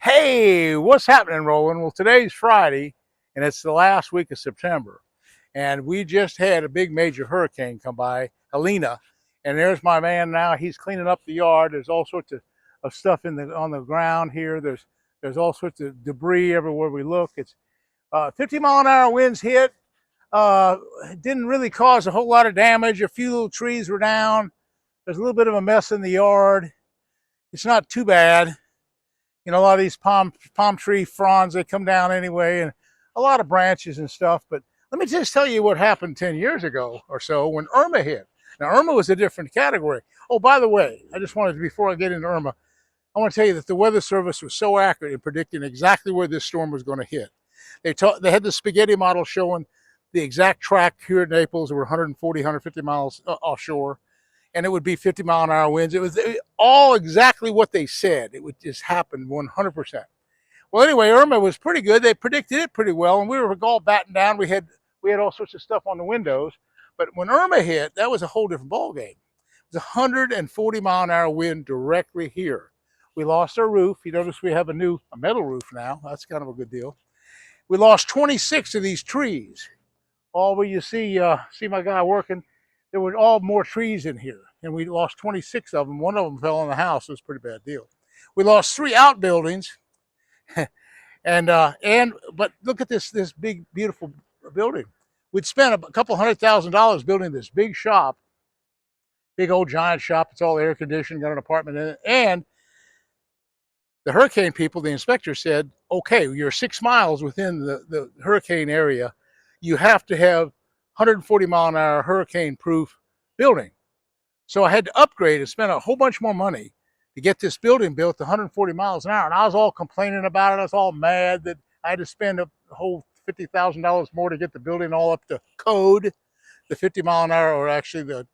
Hey, what's happening, Roland? Well, today's Friday, and it's the last week of September. And we just had a big major hurricane come by, Helene. And there's my man now. He's cleaning up the yard. There's all sorts of stuff on the ground here. There's all sorts of debris everywhere we look. It's 50-mile-an-hour winds hit. It didn't really cause a whole lot of damage. A few little trees were down. There's a little bit of a mess in the yard. It's not too bad. You know, a lot of these palm tree fronds, they come down anyway, and a lot of branches and stuff. But let me just tell you what happened 10 years ago or so when Irma hit. Now, Irma was a different category. Oh, by the way, I just wanted to, before I get into Irma, I want to tell you that the Weather Service was so accurate in predicting exactly where this storm was going to hit. They had the spaghetti model showing the exact track here at Naples. We're 140, 150 miles offshore, and it would be 50-mile-an-hour winds. It was all exactly what they said. It would just happen 100%. Well, anyway, Irma was pretty good. They predicted it pretty well, and we were all batting down. We had all sorts of stuff on the windows. But when Irma hit, that was a whole different ballgame. It was a 140-mile-an-hour wind directly here. We lost our roof. You notice we have a metal roof now. That's kind of a good deal. We lost 26 of these trees. All where you see my guy working, there were all more trees in here, and we lost 26 of them. One of them fell on the house. It was a pretty bad deal. We lost 3 outbuildings, but look at this big, beautiful building. We'd spent a couple $100,000 building this big shop, big old giant shop. It's all air conditioned, got an apartment in it, and the hurricane people, the inspector said, okay, you're 6 miles within the hurricane area. You have to have 140-mile-an-hour hurricane-proof building. So I had to upgrade and spend a whole bunch more money to get this building built to 140 miles an hour. And I was all complaining about it. I was all mad that I had to spend a whole $50,000 more to get the building all up to code, the 50-mile-an-hour, or actually the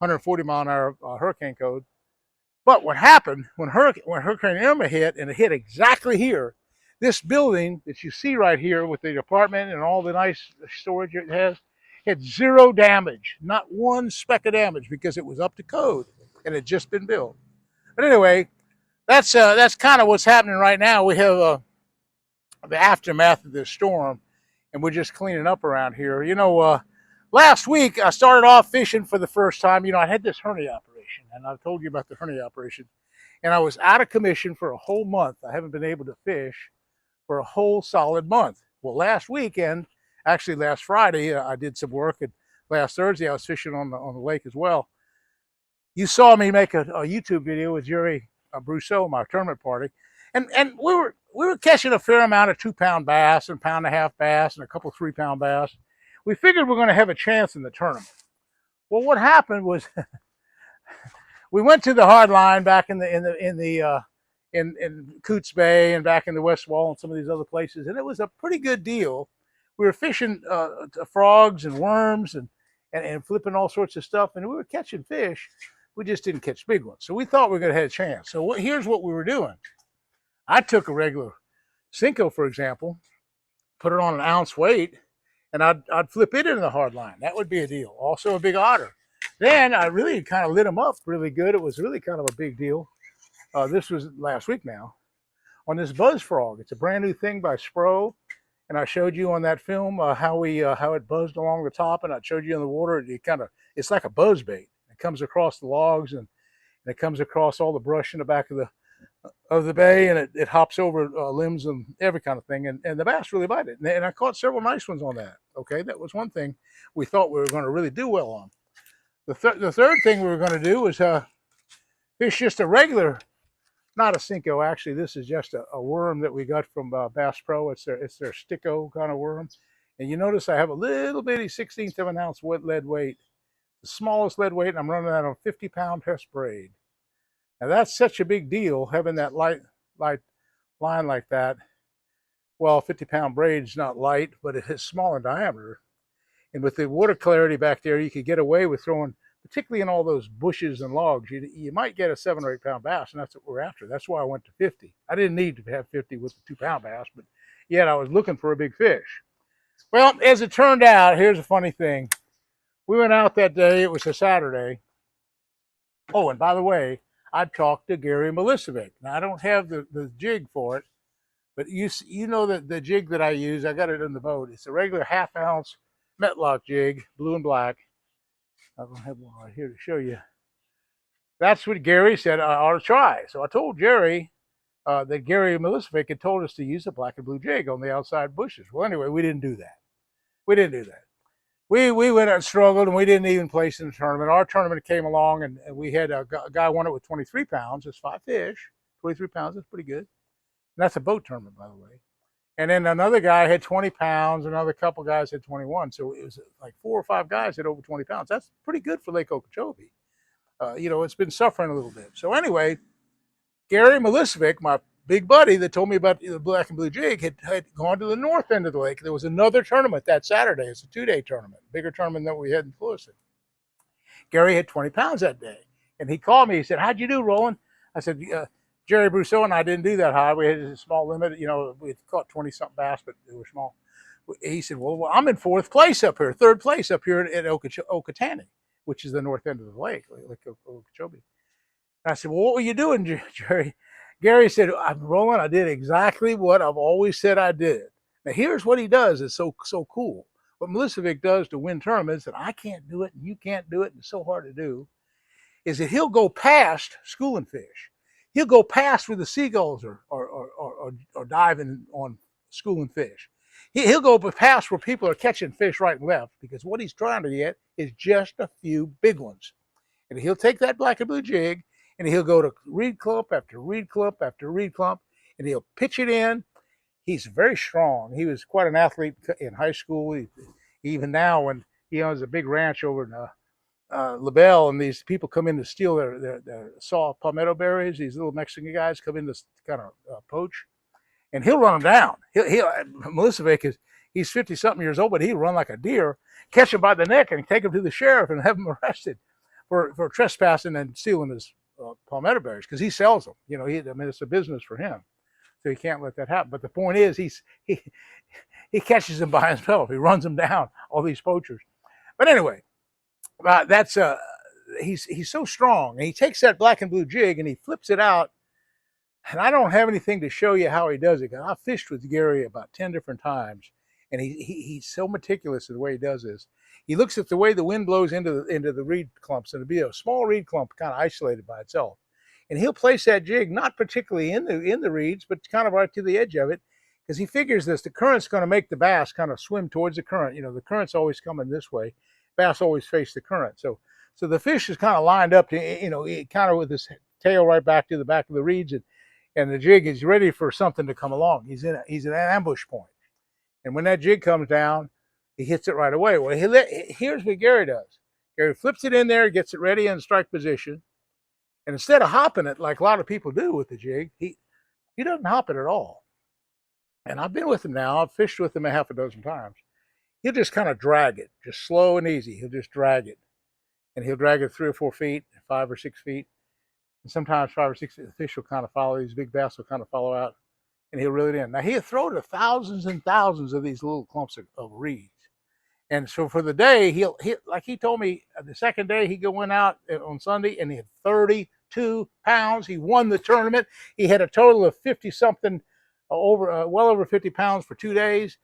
140-mile-an-hour hurricane code. But what happened when Hurricane Irma hit, and it hit exactly here, this building that you see right here with the apartment and all the nice storage it has, had 0 damage, not one speck of damage, because it was up to code and had just been built. But anyway, that's kind of what's happening right now. We have the aftermath of this storm, and we're just cleaning up around here. You know, last week I started off fishing for the first time. You know, I had this hernia operation, and I told you about the hernia operation, and I was out of commission for a whole month. I haven't been able to fish for a whole solid month. Well, last weekend, actually last Friday, I did some work, and last Thursday I was fishing on the lake as well. You saw me make a YouTube video with Gerry Brousseau, my tournament party, and we were catching a fair amount of 2-pound bass and 1.5-pound bass and a couple 3-pound bass. We figured we're going to have a chance in the tournament. Well, what happened was we went to the hard line back in Coots Bay and back in the West Wall and some of these other places, and it was a pretty good deal. We were fishing frogs and worms and flipping all sorts of stuff, and we were catching fish. We just didn't catch big ones. So we thought we were going to have a chance. So here's what we were doing. I took a regular Cinco, for example, put it on an ounce weight, and I'd flip it into the hard line. That would be a deal. Also a big otter. Then I really kind of lit them up really good. It was really kind of a big deal. This was last week now, on this buzz frog. It's a brand new thing by Spro, and I showed you on that film how it buzzed along the top, and I showed you in the water. It's like a buzz bait. It comes across the logs, and it comes across all the brush in the back of the bay, and it hops over limbs and every kind of thing, and the bass really bite it. And I caught several nice ones on that. Okay, that was one thing we thought we were going to really do well on. The third thing we were going to do was fish just a regular, not a Cinco, actually. This is just a worm that we got from Bass Pro. It's their Sticko kind of worm. And you notice I have a little bitty 1/16 of an ounce lead weight, the smallest lead weight, and I'm running that on 50-pound Hess braid. Now that's such a big deal, having that light line like that. Well, 50-pound braid is not light, but it is small in diameter. And with the water clarity back there, you could get away with throwing, particularly in all those bushes and logs, you might get a 7 or 8-pound bass, and that's what we're after. That's why I went to 50. I didn't need to have 50 with the 2-pound bass, but yet I was looking for a big fish. Well, as it turned out, here's a funny thing. We went out that day. It was a Saturday. Oh, and by the way, I talked to Gerry Milicevic. Now I don't have the jig for it, but you know that the jig that I use, I got it in the boat. It's a regular 1/2 ounce Metlock jig, blue and black. I don't have one right here to show you. That's what Gerry said I ought to try. So I told Gerry that Gerry Milicevic had told us to use a black and blue jig on the outside bushes. Well, anyway, we didn't do that. We didn't do that. We went out and struggled, and we didn't even place in the tournament. Our tournament came along, and we had a guy won it with 23 pounds. It's 5 fish. 23 pounds, that's pretty good. And that's a boat tournament, by the way. And then another guy had 20 pounds. Another couple guys had 21. So it was like 4 or 5 guys had over 20 pounds. That's pretty good for Lake Okeechobee. It's been suffering a little bit. So anyway, Gerry Milicevic, my big buddy that told me about the black and blue jig, had gone to the north end of the lake. There was another tournament that Saturday. It's a 2-day tournament, bigger tournament than we had in Fullerton. Gerry had 20 pounds that day. And he called me. He said, "How'd you do, Roland?" I said, Gerry Brousseau and I didn't do that high. We had a small limit. We had caught 20-something bass, but they were small. He said, well, I'm in 4th place up here, 3rd place up here at Okeechobee, which is the north end of the lake, Lake Okeechobee. And I said, well, what were you doing, Gerry? Gerry said, Roland, I did exactly what I've always said I did. Now, here's what he does. It's so cool. What Milicevic does to win tournaments that I can't do it and you can't do it, and it's so hard to do, is that he'll go past schooling fish. He'll go past where the seagulls are diving on schooling fish. He'll go past where people are catching fish right and left, because what he's trying to get is just a few big ones. And he'll take that black and blue jig, and he'll go to reed clump after reed clump after reed clump, and he'll pitch it in. He's very strong. He was quite an athlete in high school. Even now, when he owns a big ranch over in LaBelle, and these people come in to steal their saw palmetto berries. These little Mexican guys come in to kind of poach, and he'll run them down. Milicevic he's 50-something years old, but he'll run like a deer, catch him by the neck, and take him to the sheriff and have him arrested for trespassing and stealing his palmetto berries, because he sells them. It's a business for him, so he can't let that happen. But the point is, he catches them by himself. He runs them down, all these poachers. But anyway. He's so strong, and he takes that black and blue jig and he flips it out. And I don't have anything to show you how he does it, because I've fished with Gerry about 10 different times, and he's so meticulous in the way he does this. He looks at the way the wind blows into the reed clumps, and it'll be a small reed clump kind of isolated by itself, and he'll place that jig not particularly in the reeds, but kind of right to the edge of it, because he figures the current's going to make the bass kind of swim towards the current. The current's always coming this way. Bass always face the current. So the fish is kind of lined up to, kind of with his tail right back to the back of the reeds, and the jig is ready for something to come along. He's in an ambush point. And when that jig comes down, he hits it right away. Well, here's what Gerry does. Gerry flips it in there, gets it ready in strike position. And instead of hopping it like a lot of people do with the jig, he doesn't hop it at all. And I've been with him now. I've fished with him a half a dozen times. He'll just kind of drag it, just slow and easy. He'll just drag it. And he'll drag it 3 or 4 feet, 5 or 6 feet. And sometimes 5 or 6 feet, the fish will kind of follow. These big bass will kind of follow out, and he'll reel it in. Now, he'll throw to thousands and thousands of these little clumps of reeds. And so for the day, he'll like he told me, the second day he went out on Sunday, and he had 32 pounds. He won the tournament. He had a total of 50-something, well over 50 pounds for 2 days.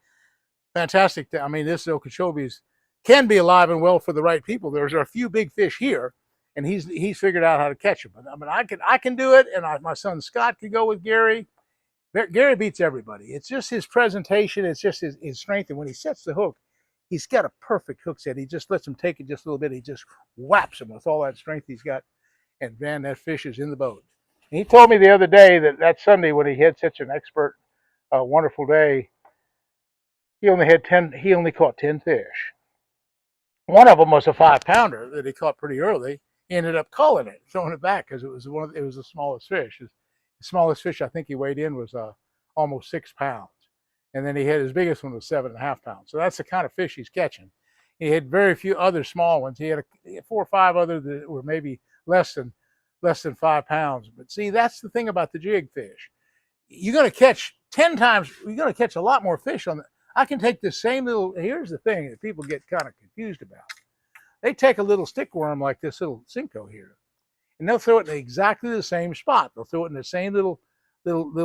Fantastic. I mean, this Okeechobee's can be alive and well for the right people. There's a few big fish here, and he's figured out how to catch them. But I mean, I can do it, and my son Scott can go with Gerry. Gerry beats everybody. It's just his presentation. It's just his strength. And when he sets the hook, he's got a perfect hook set. He just lets him take it just a little bit. He just whaps him with all that strength he's got, and man, that fish is in the boat. And he told me the other day that Sunday, when he had such an expert, wonderful day, he only caught 10 fish. One of them was a 5-pounder that he caught pretty early. He ended up culling it, throwing it back, because it was the smallest fish. The smallest fish I think he weighed in was almost 6 pounds. And then his biggest one was 7.5 pounds. So that's the kind of fish he's catching. He had very few other small ones. He had 4 or 5 others that were maybe less than 5 pounds. But see, that's the thing about the jig fish. You're going to catch 10 times. You're going to catch a lot more fish on the. I can take this same little. Here's the thing that people get kind of confused about. They take a little stick worm like this little Cinco here, and they'll throw it in exactly the same spot. They'll throw it in the same little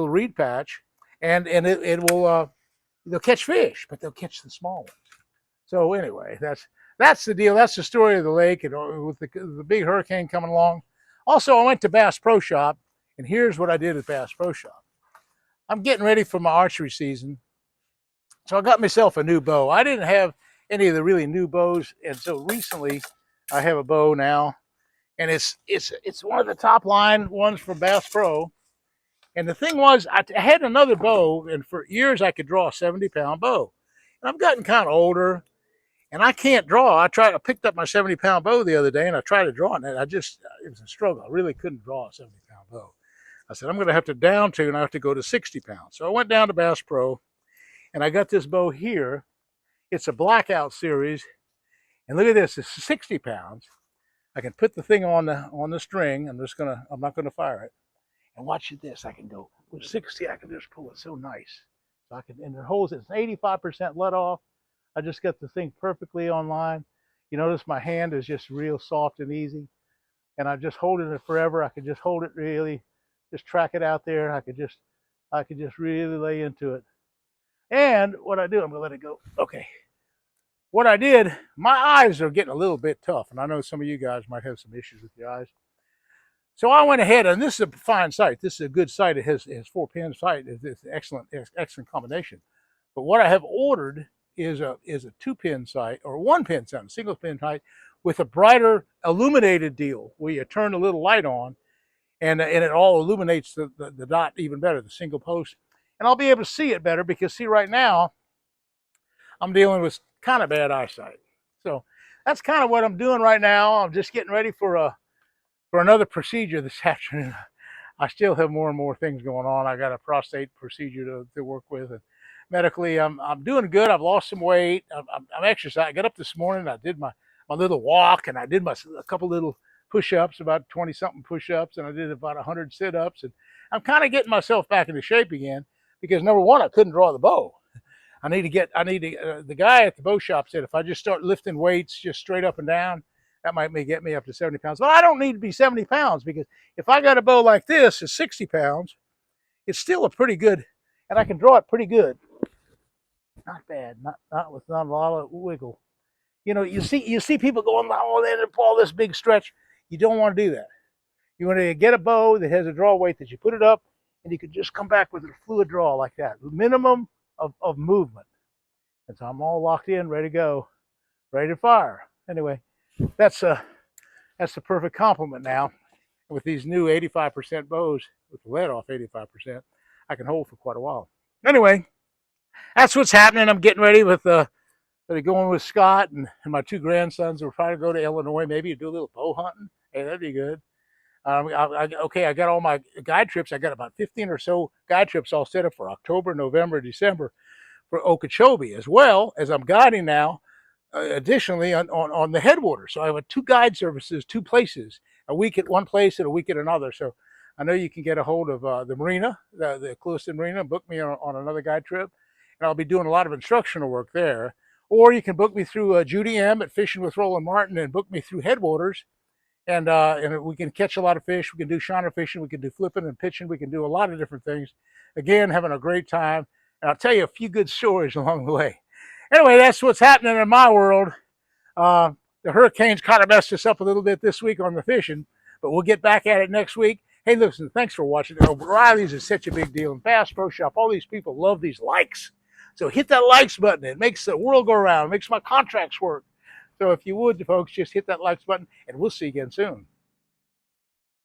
reed patch, and it will they'll catch fish, but they'll catch the small ones. So anyway, that's the deal. That's the story of the lake, and with the big hurricane coming along. Also, I went to Bass Pro Shop, and here's what I did at Bass Pro Shop. I'm getting ready for my archery season, so I got myself a new bow. I didn't have any of the really new bows, and so recently I have a bow now, and it's one of the top line ones from Bass Pro. And the thing was, I had another bow, and for years I could draw a 70-pound bow. And I've gotten kind of older, and I can't draw. I picked up my 70-pound bow the other day, and I tried to draw it, and it was a struggle. I really couldn't draw a 70-pound bow. I said, I'm going to have to down to, and I have to go to 60 pounds. So I went down to Bass Pro, and I got this bow here. It's a Blackout series, and look at this. It's 60 pounds. I can put the thing on the string. I'm not gonna fire it. And watch this. I can go with 60. I can just pull it so nice. So I can, and it holds. It's 85% let off. I just got the thing perfectly on line. You notice my hand is just real soft and easy, and I'm just holding it forever. I could just hold it really, just track it out there. I could just really lay into it. And what I do, I'm gonna let it go. Okay. What I did, my eyes are getting a little bit tough, and I know some of you guys might have some issues with your eyes. So I went ahead, and this is a fine sight. This is a good sight. It has 4-pin sight. It's an excellent combination. But what I have ordered is a 2-pin sight, or 1-pin sight, a single pin sight with a brighter illuminated deal where you turn a little light on, and it all illuminates the dot even better, the single post. And I'll be able to see it better because, see, right now I'm dealing with kind of bad eyesight. So that's kind of what I'm doing right now. I'm just getting ready for another procedure this afternoon. I still have more and more things going on. I got a prostate procedure to work with, and medically I'm doing good. I've lost some weight. I'm exercising. I got up this morning. I did my little walk, and I did a couple little push-ups, about 20-something push-ups, and I did about 100 sit-ups, and I'm kind of getting myself back into shape again because, number one, I couldn't draw the bow. The guy at the bow shop said if I just start lifting weights just straight up and down, that might get me up to 70 pounds. But I don't need to be 70 pounds because if I got a bow like this at 60 pounds, it's still a pretty good, and I can draw it pretty good. Not bad, not with not a lot of wiggle. You know, you see people going, oh, they have all this big stretch. You don't want to do that. You want to get a bow that has a draw weight that you put it up, and you can just come back with a fluid draw like that. The minimum of movement. And so I'm all locked in, ready to go, ready to fire. Anyway, that's the perfect complement now. With these new 85% bows, with the lead off 85%, I can hold for quite a while. Anyway, that's what's happening. I'm getting ready with going with Scott and my 2 grandsons. We're trying to go to Illinois, maybe do a little bow hunting. Hey, that'd be good. I got all my guide trips. I got about 15 or so guide trips all set up for October, November, December for Okeechobee, as well as I'm guiding now, additionally on the Headwaters. So I have 2 guide services, 2 places, a week at one place and a week at another. So I know you can get a hold of the marina, the Clueston Marina, book me on another guide trip, and I'll be doing a lot of instructional work there. Or you can book me through Judy M at Fishing with Roland Martin and book me through Headwaters. And we can catch a lot of fish. We can do shiner fishing. We can do flipping and pitching. We can do a lot of different things. Again, having a great time. And I'll tell you a few good stories along the way. Anyway, that's what's happening in my world. The hurricanes kind of messed us up a little bit this week on the fishing, but we'll get back at it next week. Hey, listen, thanks for watching. O'Reilly's is such a big deal. And Bass Pro Shop, all these people love these likes. So hit that likes button. It makes the world go around. It makes my contracts work. So if you would, folks, just hit that likes button, and we'll see you again soon.